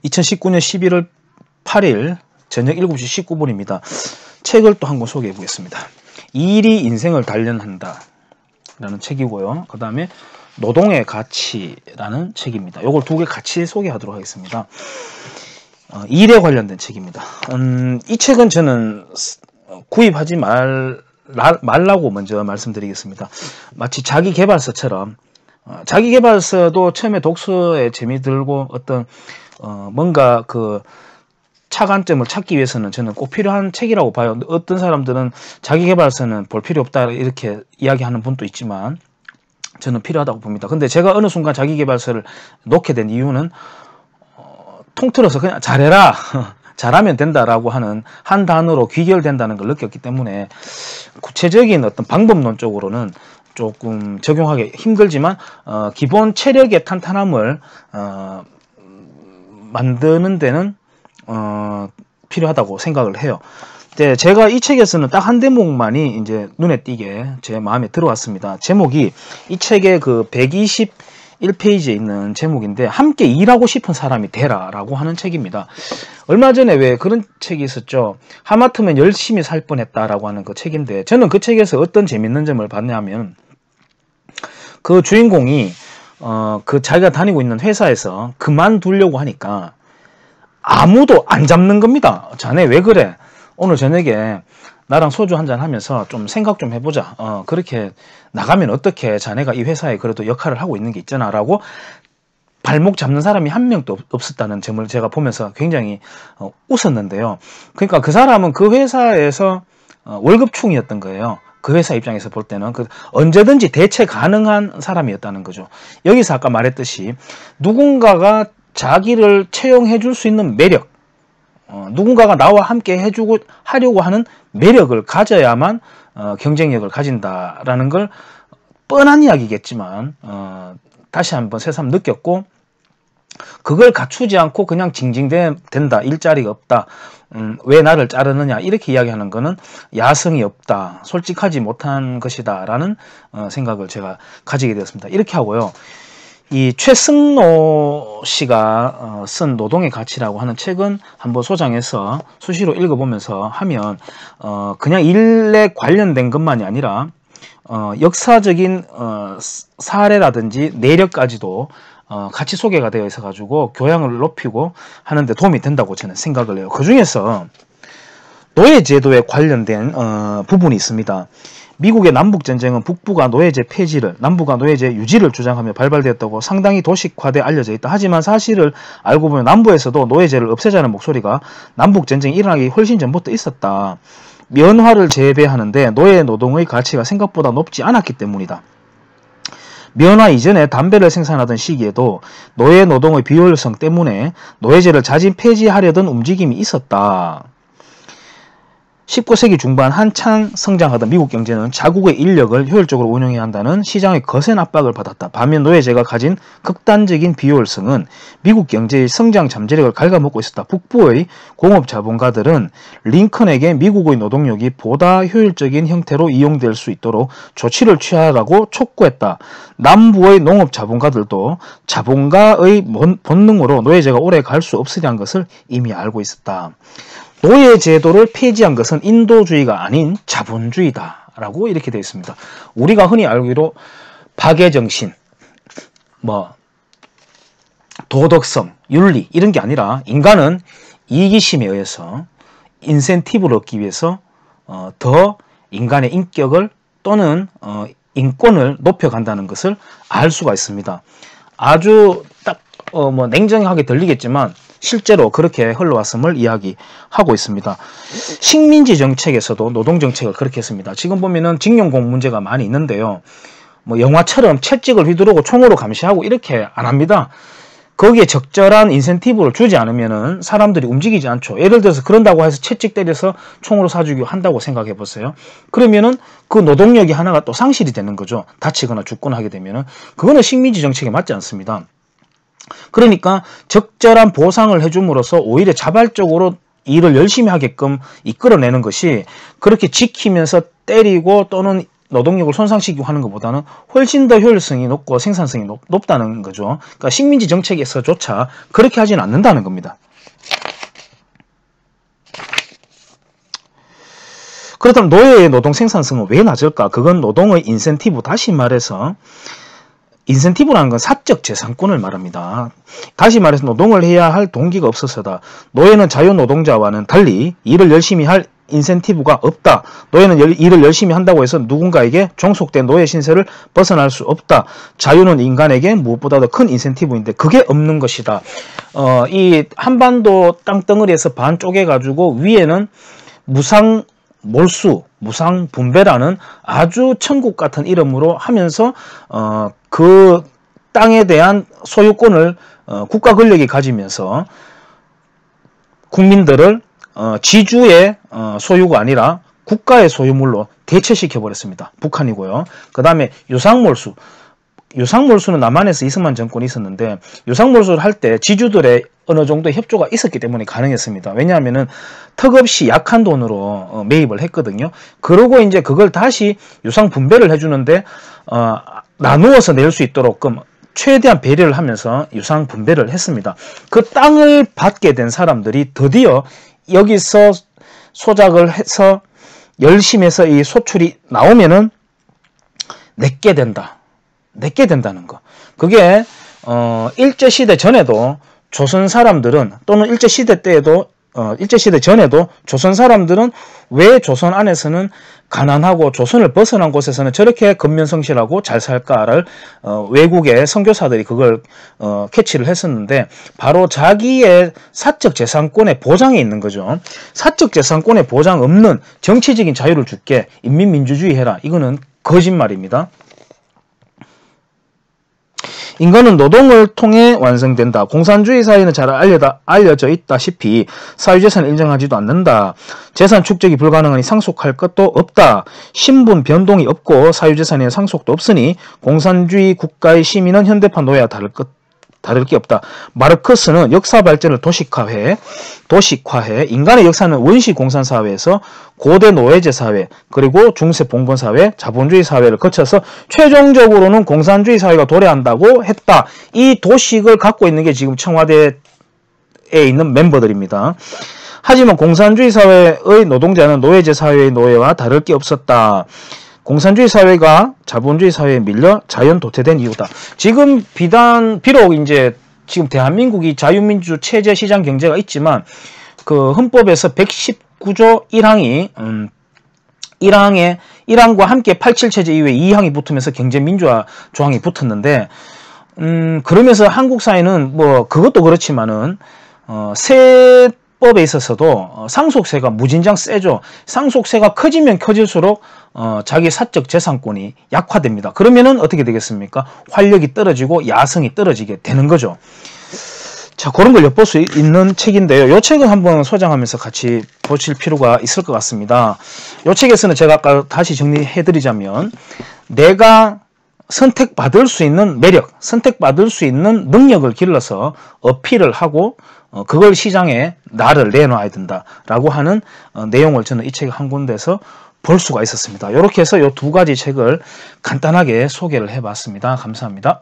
2019년 11월 8일 저녁 7시 19분입니다. 책을 또 한 권 소개해 보겠습니다. 일이 인생을 단련한다 라는 책이고요. 그 다음에 노동의 가치라는 책입니다. 요걸 두 개 같이 소개하도록 하겠습니다. 일에 관련된 책입니다. 이 책은 저는 구입하지 말라고 먼저 말씀드리겠습니다. 마치 자기계발서처럼 자기계발서도 처음에 독서에 재미 들고 어떤 뭔가 그 차관점을 찾기 위해서는 저는 꼭 필요한 책이라고 봐요. 어떤 사람들은 자기계발서는 볼 필요 없다 이렇게 이야기하는 분도 있지만 저는 필요하다고 봅니다. 근데 제가 어느 순간 자기계발서를 놓게 된 이유는 통틀어서 그냥 잘해라 잘하면 된다라고 하는 한 단어로 귀결된다는 걸 느꼈기 때문에 구체적인 어떤 방법론적으로는 조금 적용하기 힘들지만 기본 체력의 탄탄함을 만드는 데는 필요하다고 생각을 해요. 제가 이 책에서는 딱 한 대목만이 이제 눈에 띄게 제 마음에 들어왔습니다. 제목이 이 책의 그 121페이지에 있는 제목인데 함께 일하고 싶은 사람이 되라 라고 하는 책입니다. 얼마 전에 왜 그런 책이 있었죠. 하마터면 열심히 살 뻔했다 라고 하는 그 책인데 저는 그 책에서 어떤 재밌는 점을 봤냐면 그 주인공이 그 자기가 다니고 있는 회사에서 그만두려고 하니까 아무도 안 잡는 겁니다. 자네 왜 그래? 오늘 저녁에 나랑 소주 한잔 하면서 좀 생각 좀 해보자. 그렇게 나가면 어떻게 자네가 이 회사에 그래도 역할을 하고 있는 게 있잖아 라고 발목 잡는 사람이 한 명도 없었다는 점을 제가 보면서 굉장히 웃었는데요. 그러니까 그 사람은 그 회사에서 월급충이었던 거예요. 그 회사 입장에서 볼 때는 언제든지 대체 가능한 사람이었다는 거죠. 여기서 아까 말했듯이 누군가가 자기를 채용해 줄 수 있는 매력, 누군가가 나와 함께 해주고 하려고 하는 매력을 가져야만 경쟁력을 가진다라는 걸 뻔한 이야기겠지만 다시 한번 새삼 느꼈고 그걸 갖추지 않고 그냥 징징댄다, 일자리가 없다, 왜 나를 자르느냐 이렇게 이야기하는 거는 야성이 없다, 솔직하지 못한 것이다 라는 생각을 제가 가지게 되었습니다. 이렇게 하고요. 이 최승로 씨가 쓴 노동의 가치라고 하는 책은 한번 소장해서 수시로 읽어보면서 하면 그냥 일에 관련된 것만이 아니라 역사적인 사례라든지 내력까지도 같이 소개가 되어 있어 가지고 교양을 높이고 하는데 도움이 된다고 저는 생각을 해요. 그 중에서 노예제도에 관련된 부분이 있습니다. 미국의 남북전쟁은 북부가 노예제 폐지를, 남부가 노예제 유지를 주장하며 발발되었다고 상당히 도식화돼 알려져 있다. 하지만 사실을 알고 보면 남부에서도 노예제를 없애자는 목소리가 남북전쟁이 일어나기 훨씬 전부터 있었다. 면화를 재배하는데 노예 노동의 가치가 생각보다 높지 않았기 때문이다. 면화 이전에 담배를 생산하던 시기에도 노예 노동의 비효율성 때문에 노예제를 자진 폐지하려던 움직임이 있었다. 19세기 중반 한창 성장하던 미국 경제는 자국의 인력을 효율적으로 운영해야 한다는 시장의 거센 압박을 받았다. 반면 노예제가 가진 극단적인 비효율성은 미국 경제의 성장 잠재력을 갉아먹고 있었다. 북부의 공업자본가들은 링컨에게 미국의 노동력이 보다 효율적인 형태로 이용될 수 있도록 조치를 취하라고 촉구했다. 남부의 농업자본가들도 자본가의 본능으로 노예제가 오래 갈 수 없으리란 것을 이미 알고 있었다. 노예제도를 폐지한 것은 인도주의가 아닌 자본주의다 라고 이렇게 되어 있습니다. 우리가 흔히 알기로 박애정신, 도덕성, 윤리 이런 게 아니라 인간은 이기심에 의해서 인센티브를 얻기 위해서 더 인간의 인격을 또는 인권을 높여간다는 것을 알 수가 있습니다. 아주 딱 냉정하게 들리겠지만 실제로 그렇게 흘러왔음을 이야기하고 있습니다. 식민지 정책에서도 노동정책을 그렇게 했습니다. 지금 보면은 징용공 문제가 많이 있는데요. 영화처럼 채찍을 휘두르고 총으로 감시하고 이렇게 안 합니다. 거기에 적절한 인센티브를 주지 않으면은 사람들이 움직이지 않죠. 예를 들어서 그런다고 해서 채찍 때려서 총으로 쏴주기 한다고 생각해 보세요. 그러면은 그 노동력이 하나가 또 상실이 되는 거죠. 다치거나 죽거나 하게 되면은 그거는 식민지 정책에 맞지 않습니다. 그러니까 적절한 보상을 해줌으로써 오히려 자발적으로 일을 열심히 하게끔 이끌어내는 것이 그렇게 지키면서 때리고 또는 노동력을 손상시키고 하는 것보다는 훨씬 더 효율성이 높고 생산성이 높다는 거죠. 그러니까 식민지 정책에서조차 그렇게 하지는 않는다는 겁니다. 그렇다면 노예의 노동 생산성은 왜 낮을까? 그건 노동의 인센티브, 다시 말해서 인센티브라는 건 사적 재산권을 말합니다. 다시 말해서 노동을 해야 할 동기가 없어서다. 노예는 자유노동자와는 달리 일을 열심히 할 인센티브가 없다. 노예는 일을 열심히 한다고 해서 누군가에게 종속된 노예 신세를 벗어날 수 없다. 자유는 인간에게 무엇보다도 큰 인센티브인데 그게 없는 것이다. 이 한반도 땅덩어리에서 반 쪼개가지고 위에는 무상 몰수, 무상 분배라는 아주 천국 같은 이름으로 하면서 그 땅에 대한 소유권을 국가 권력이 가지면서 국민들을 지주의 소유가 아니라 국가의 소유물로 대체시켜 버렸습니다. 북한이고요. 그 다음에 유상몰수. 유상몰수는 남한에서 이승만 정권이 있었는데 유상몰수를 할 때 지주들의 어느 정도 협조가 있었기 때문에 가능했습니다. 왜냐하면은 턱없이 약한 돈으로 매입을 했거든요. 그러고 이제 그걸 다시 유상 분배를 해주는데 나누어서 낼 수 있도록 최대한 배려를 하면서 유상 분배를 했습니다. 그 땅을 받게 된 사람들이 드디어 여기서 소작을 해서 열심히 해서 이 소출이 나오면은 내게 된다. 내게 된다는 거. 그게 일제시대 전에도 조선 사람들은 또는 일제시대 때에도 일제시대 전에도 조선 사람들은 왜 조선 안에서는 가난하고 조선을 벗어난 곳에서는 저렇게 근면성실하고 잘 살까를 외국의 선교사들이 그걸 캐치를 했었는데 바로 자기의 사적 재산권의 보장에 있는 거죠. 사적 재산권의 보장 없는 정치적인 자유를 줄게 인민민주주의 해라. 이거는 거짓말입니다. 인간은 노동을 통해 완성된다. 공산주의 사회는 잘 알려져 있다시피 사유재산을 인정하지도 않는다. 재산 축적이 불가능하니 상속할 것도 없다. 신분 변동이 없고 사유재산의 상속도 없으니 공산주의 국가의 시민은 현대판 노예와 다를 게 없다. 마르크스는 역사 발전을 도식화해 인간의 역사는 원시 공산 사회에서 고대 노예제 사회 그리고 중세 봉건 사회, 자본주의 사회를 거쳐서 최종적으로는 공산주의 사회가 도래한다고 했다. 이 도식을 갖고 있는 게 지금 청와대에 있는 멤버들입니다. 하지만 공산주의 사회의 노동자는 노예제 사회의 노예와 다를 게 없었다. 공산주의 사회가 자본주의 사회에 밀려 자연 도태된 이유다. 지금 비록 이제 지금 대한민국이 자유민주 체제 시장 경제가 있지만 그 헌법에서 119조 1항이 1항과 함께 87 체제 이후에 2항이 붙으면서 경제민주화 조항이 붙었는데 그러면서 한국 사회는 뭐 그것도 그렇지만은 세법에 있어서도 상속세가 무진장 세죠. 상속세가 커지면 커질수록 자기 사적 재산권이 약화됩니다. 그러면은 어떻게 되겠습니까? 활력이 떨어지고 야성이 떨어지게 되는 거죠. 자, 그런 걸 엿볼 수 있는 책인데요. 이 책은 한번 소장하면서 같이 보실 필요가 있을 것 같습니다. 이 책에서는 제가 아까 다시 정리해드리자면 내가 선택받을 수 있는 매력, 선택받을 수 있는 능력을 길러서 어필을 하고 그걸 시장에 나를 내놔야 된다라고 하는 내용을 저는 이 책 한 군데서 볼 수가 있었습니다. 이렇게 해서 이 두 가지 책을 간단하게 소개를 해봤습니다. 감사합니다.